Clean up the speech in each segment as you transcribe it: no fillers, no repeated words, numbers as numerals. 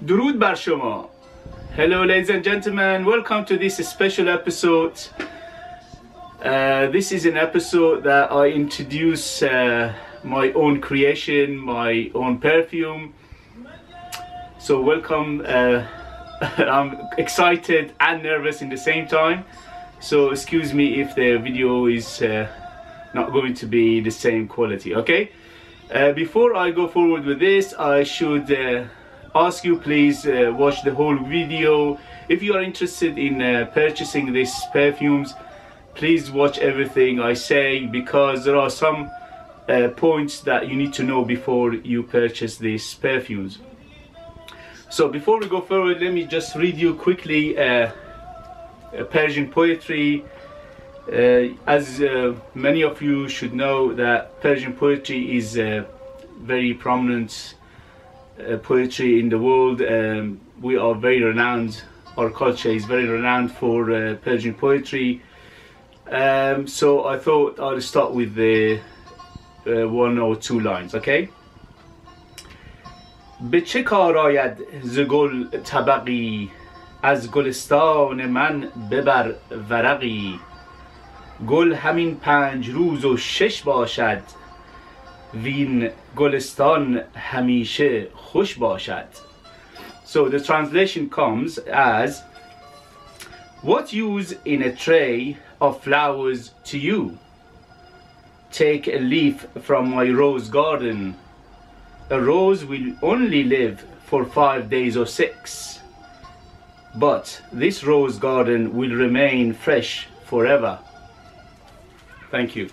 درود بر شما. Hello ladies and gentlemen, welcome to this special episode. This is an episode that I introduce my own creation, my own perfume. So welcome. I'm excited and nervous in the same time, so excuse me if the video is not going to be the same quality, okay? Before I go forward with this, I should ask you, please watch the whole video. If you are interested in purchasing these perfumes, please watch everything I say, because there are some points that you need to know before you purchase these perfumes. So before we go forward, let me just read you quickly Persian poetry. As many of you should know, that Persian poetry is very prominent poetry in the world. We are very renowned, our culture is very renowned for Persian poetry. So I thought I'll start with the one or two lines, okay? به چه کار آید ز گل طبقی، از گلستان من ببر ورقی، گل همین 5 روز و 6 باشد، وین گلستان همیشه خوش باشد. So the translation comes as, what use in a tray of flowers to you? Take a leaf from my rose garden. A rose will only live for 5 days or 6, but this rose garden will remain fresh forever. Thank you.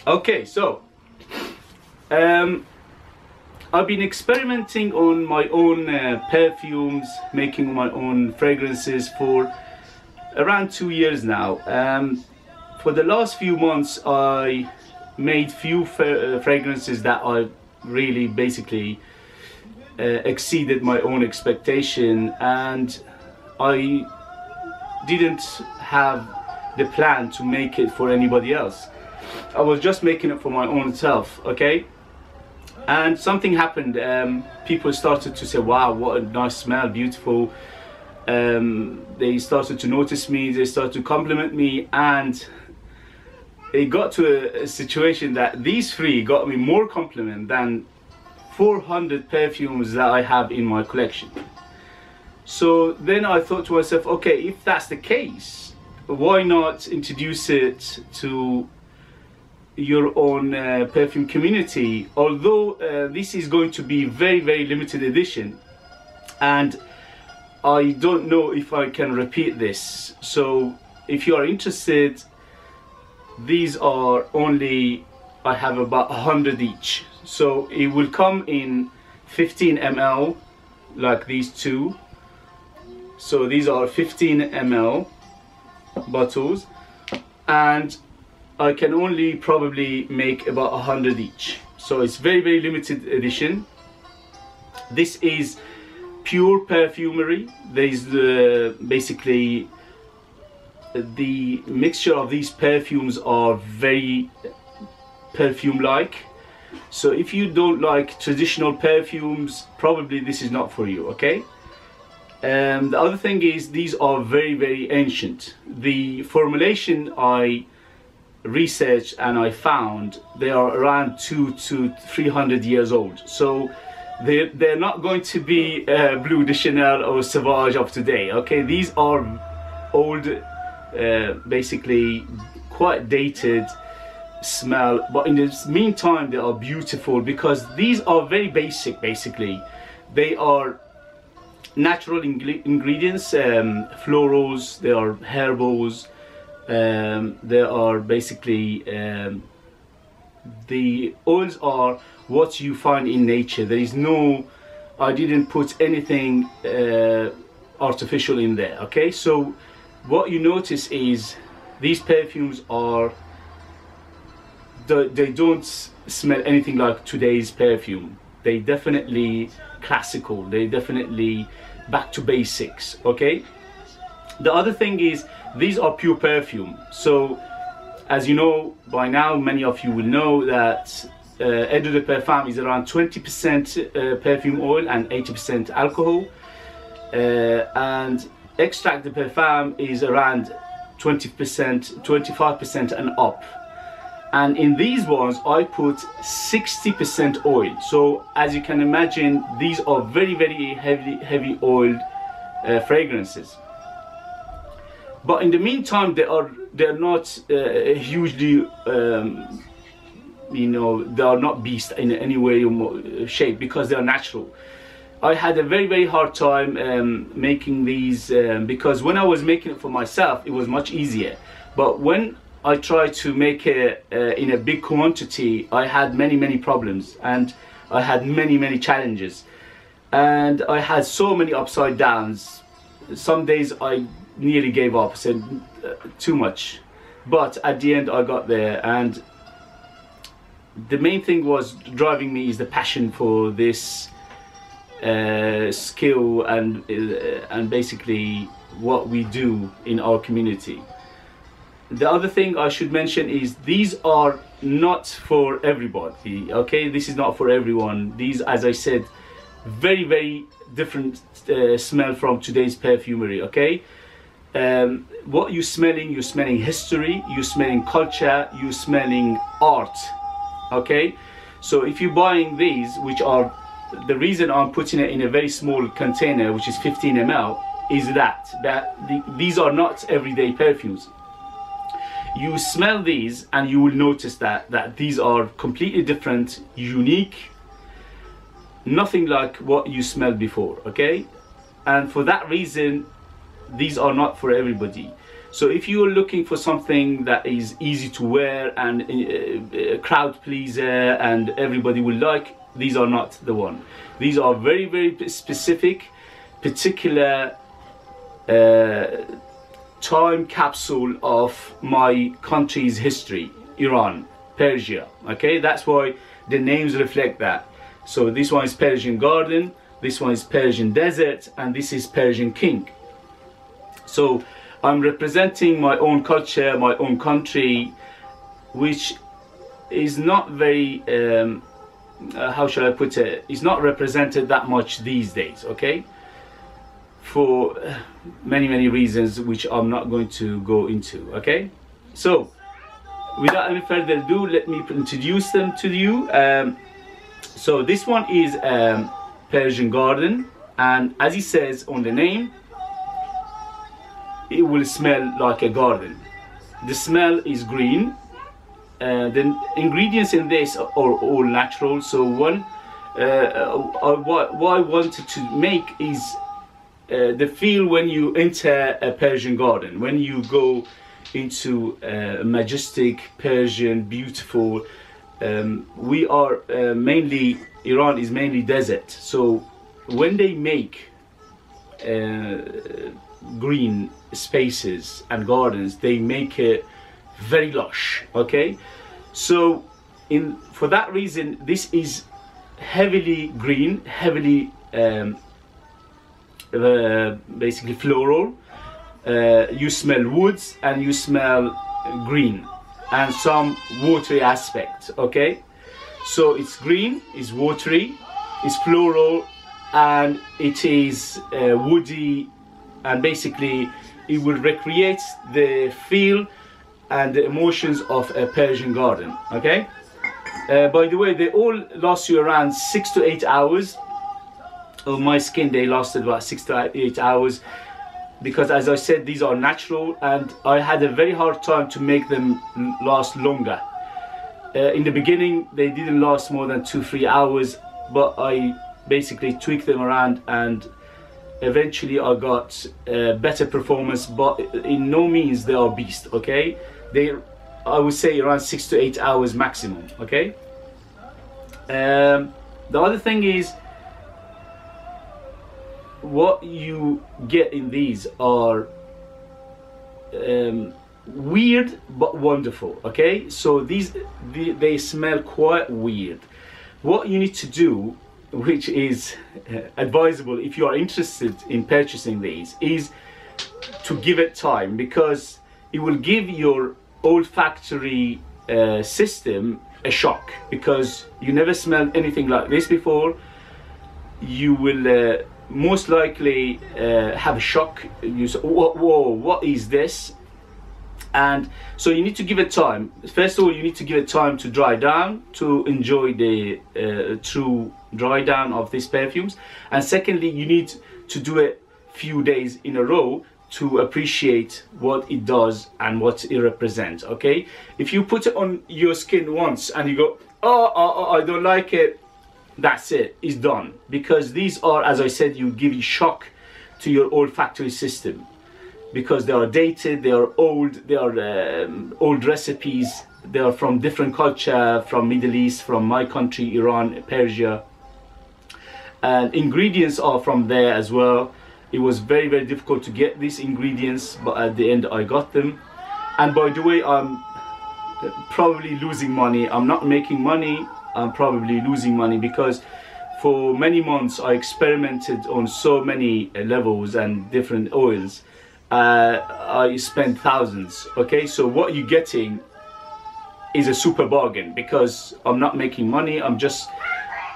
Okay, so I've been experimenting on my own perfumes, making my own fragrances for around 2 years now. For the last few months, I made few fragrances that I really basically exceeded my own expectation, and I didn't have the plan to make it for anybody else. I was just making it for my own self, okay? And something happened. People started to say, wow, what a nice smell, beautiful. They started to notice me, they started to compliment me, and it got to a situation that these three got me more compliment than 400 perfumes that I have in my collection. So then I thought to myself, okay, if that's the case, why not introduce it to your own perfume community? Although this is going to be very, very limited edition, and I don't know if I can repeat this. So if you are interested, these are only, I have about 100 each. So it will come in 15 ml, like these two. So these are 15 ml bottles, and I can only probably make about 100 each. So it's very, very limited edition. This is pure perfumery. There is basically the mixture of these perfumes are very perfume-like. So if you don't like traditional perfumes, probably this is not for you, okay? The other thing is, these are very, very ancient. The formulation I researched and I found, they are around 200 to 300 years old. So they're not going to be Bleu de Chanel or Sauvage of today, okay? These are old, basically quite dated smell, but in the meantime they are beautiful, because these are very basic. Basically they are natural ingredients, florals, they are herbals, they are basically the oils are what you find in nature. There is no, I didn't put anything artificial in there, okay? So what you notice is these perfumes are, they don't smell anything like today's perfume. They definitely classical, they definitely back to basics, okay? The other thing is, these are pure perfume. So as you know by now, many of you will know that eau de parfum is around 20% perfume oil and 80% alcohol, and extract de parfum is around 20%, 25% and up. And in these ones I put 60% oil. So as you can imagine, these are very heavy oiled fragrances. But in the meantime, they're not hugely you know, they are not beast in any way or shape, because they are natural. I had a very hard time making these because when I was making it for myself, it was much easier. But when I tried to make it in a big quantity, I had many problems, and I had many challenges, and I had so many upside downs. Some days I nearly gave up, said too much, but at the end I got there. And the main thing was driving me is the passion for this skill and basically what we do in our community. The other thing I should mention is these are not for everybody, okay? This is not for everyone. These, as I said, very different smell from today's perfumery, okay? What you're smelling history, you're smelling culture, you're smelling art, okay? So if you're buying these, which are, the reason I'm putting it in a very small container, which is 15 ml, is that these are not everyday perfumes. You smell these and you will notice that these are completely different, unique, nothing like what you smelled before, okay? And for that reason, these are not for everybody. So if you're looking for something that is easy to wear and a crowd pleaser and everybody will like, these are not the one. These are very specific, particular time capsule of my country's history, Iran, Persia, okay? That's why the names reflect that. So this one is Persian Garden, this one is Persian Desert, and this is Persian King. So I'm representing my own culture, my own country, which is not very, how shall I put it, is not represented that much these days, okay? For many reasons which I'm not going to go into, okay? So without any further ado, let me introduce them to you. So this one is Persian Garden, and as it says on the name, it will smell like a garden. The smell is green. The ingredients in this are all natural. So what I wanted to make is the feel when you enter a Persian garden, when you go into a majestic Persian, beautiful. We are mainly, Iran is mainly desert. So when they make green spaces and gardens, they make it very lush, okay? So for that reason, this is heavily green, heavily basically floral. You smell woods and you smell green and some watery aspect, okay? So it's green, it's watery, it's floral, and it is woody, and basically it will recreate the feel and the emotions of a Persian garden, okay? By the way, they all last you around 6 to 8 hours. On my skin, they lasted about 6 to 8 hours, because as I said, these are natural, and I had a very hard time to make them last longer. In the beginning, they didn't last more than 2-3 hours, but I basically tweaked them around, and eventually I got better performance, but in no means they are beast, okay? I would say around 6 to 8 hours maximum, okay? The other thing is, what you get in these are weird but wonderful, okay? So they smell quite weird. What you need to do, which is advisable if you are interested in purchasing these, is to give it time, because it will give your olfactory system a shock, because you never smelled anything like this before. You will most likely have a shock. You say, whoa, what is this? And so you need to give it time. First of all, you need to give it time to dry down, to enjoy the true dry down of these perfumes. And secondly, you need to do it few days in a row to appreciate what it does and what it represents. Okay, if you put it on your skin once and you go, oh, I don't like it, that's it, it's done. Because these are, as I said, you give a shock to your olfactory system, because they are dated, they are old, they are old recipes, they are from different culture, from Middle East, from my country, Iran, Persia, and ingredients are from there as well. It was very, very difficult to get these ingredients, but at the end I got them. And by the way, I'm probably losing money. I'm not making money, I'm probably losing money, because for many months I experimented on so many levels and different oils. I spent thousands. Okay, so what you're getting is a super bargain, because I'm not making money. I'm just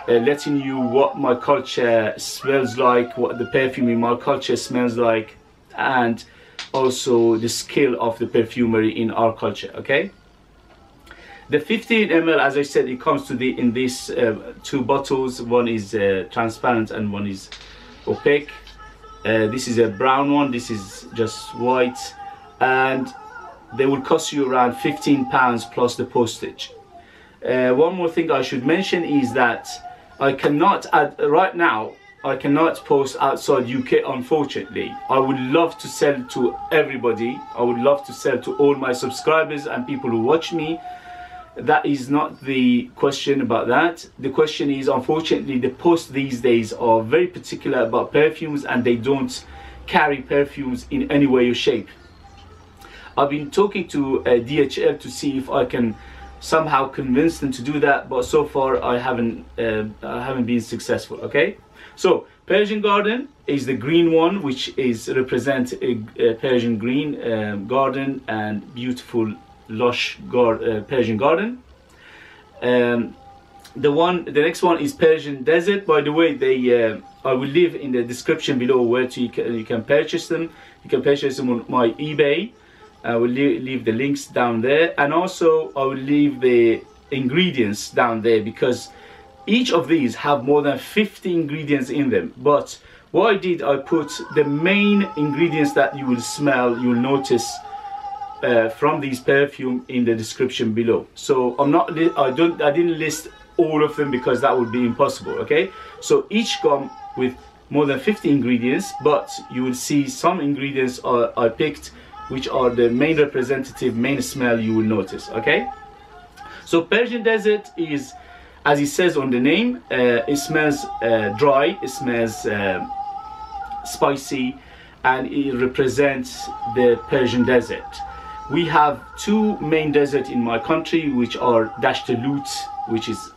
letting you what my culture smells like, what the perfume in my culture smells like, and also the skill of the perfumery in our culture. Okay, the 15 ml, as I said, it comes to in these two bottles. One is transparent and one is opaque. This is a brown one, this is just white, and they will cost you around £15 plus the postage. One more thing I should mention is that I cannot right now, I cannot post outside UK, unfortunately. I would love to sell to everybody. I would love to sell to all my subscribers and people who watch me. That is not the question about that. The question is, unfortunately, the posts these days are very particular about perfumes, and they don't carry perfumes in any way or shape. I've been talking to DHL to see if I can somehow convince them to do that, but so far I haven't been successful. Okay, so Persian Garden is the green one, which is represent a Persian green garden and beautiful lush Persian garden. The next one is Persian Desert. By the way, I will leave in the description below where you can purchase them. You can purchase them on my eBay. I will leave the links down there, and also I will leave the ingredients down there, because each of these have more than 50 ingredients in them. But what I did, I put the main ingredients that you will smell, you will notice from these perfume in the description below. So I didn't list all of them, because that would be impossible. Okay, so each come with more than 50 ingredients, but you will see some ingredients I picked, which are the main representative, main smell you will notice. Okay, so Persian Desert is, as it says on the name, it smells dry, it smells spicy, and it represents the Persian Desert. We have two main deserts in my country, which are Dasht Lut, which is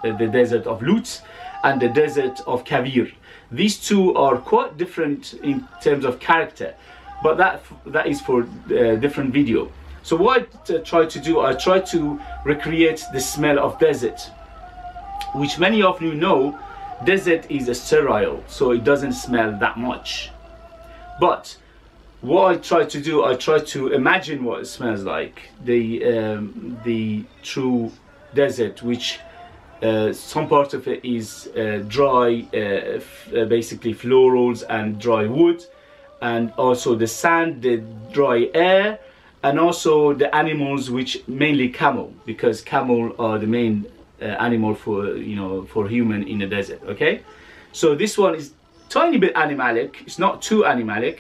the desert of Lut, and the desert of Kavir. These two are quite different in terms of character, but that is for a different video. So what I try to do, I try to recreate the smell of desert, which many of you know, desert is a sterile, so it doesn't smell that much. But what I try to do, I try to imagine what it smells like, the true desert, which some part of it is dry, basically florals and dry wood, and also the sand, the dry air, and also the animals, which mainly camel, because camel are the main animal for human in the desert. Okay, so this one is tiny bit animalic. It's not too animalic,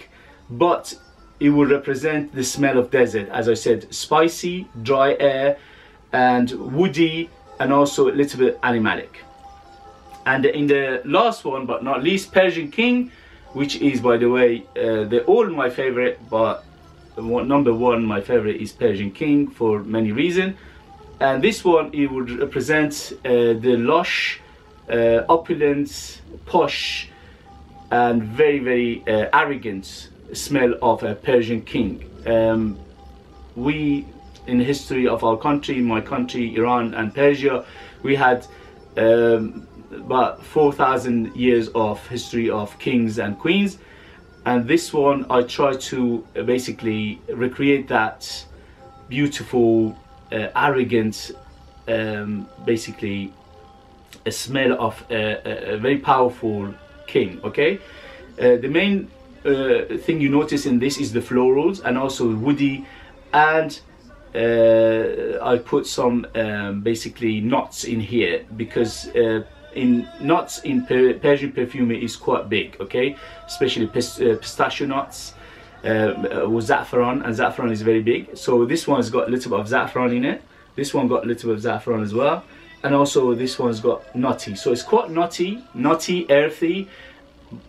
but it will represent the smell of desert. As I said, spicy, dry air, and woody, and also a little bit animalic. And in the last one but not least, Persian King, which is, by the way, they're all my favorite, but number one, my favorite is Persian King for many reasons. And this one, it would represent the lush, opulent, posh, and very, very arrogant smell of a Persian King. We in the history of our country, my country, Iran and Persia, we had about 4,000 years of history of kings and queens. And this one, I try to basically recreate that beautiful, arrogant, basically a smell of a very powerful king. Okay, the main thing you notice in this is the florals and also woody, and I put some basically nuts in here, because in nuts in Persian perfume is quite big, okay, especially pistachio nuts with saffron, and saffron is very big. So this one's got a little bit of saffron in it, this one got a little bit of saffron as well, and also this one's got nutty. So it's quite nutty, earthy,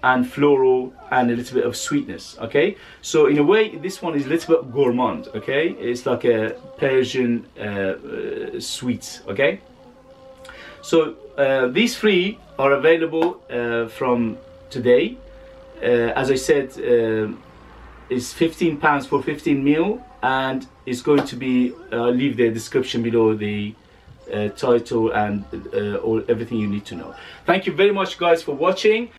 and floral, and a little bit of sweetness. Okay, so in a way this one is a little bit gourmand. Okay, it's like a Persian sweet. Okay, so these three are available from today. As I said, it's £15 for 15 ml, and it's going to be, I'll leave the description below, the title and everything you need to know. Thank you very much guys for watching.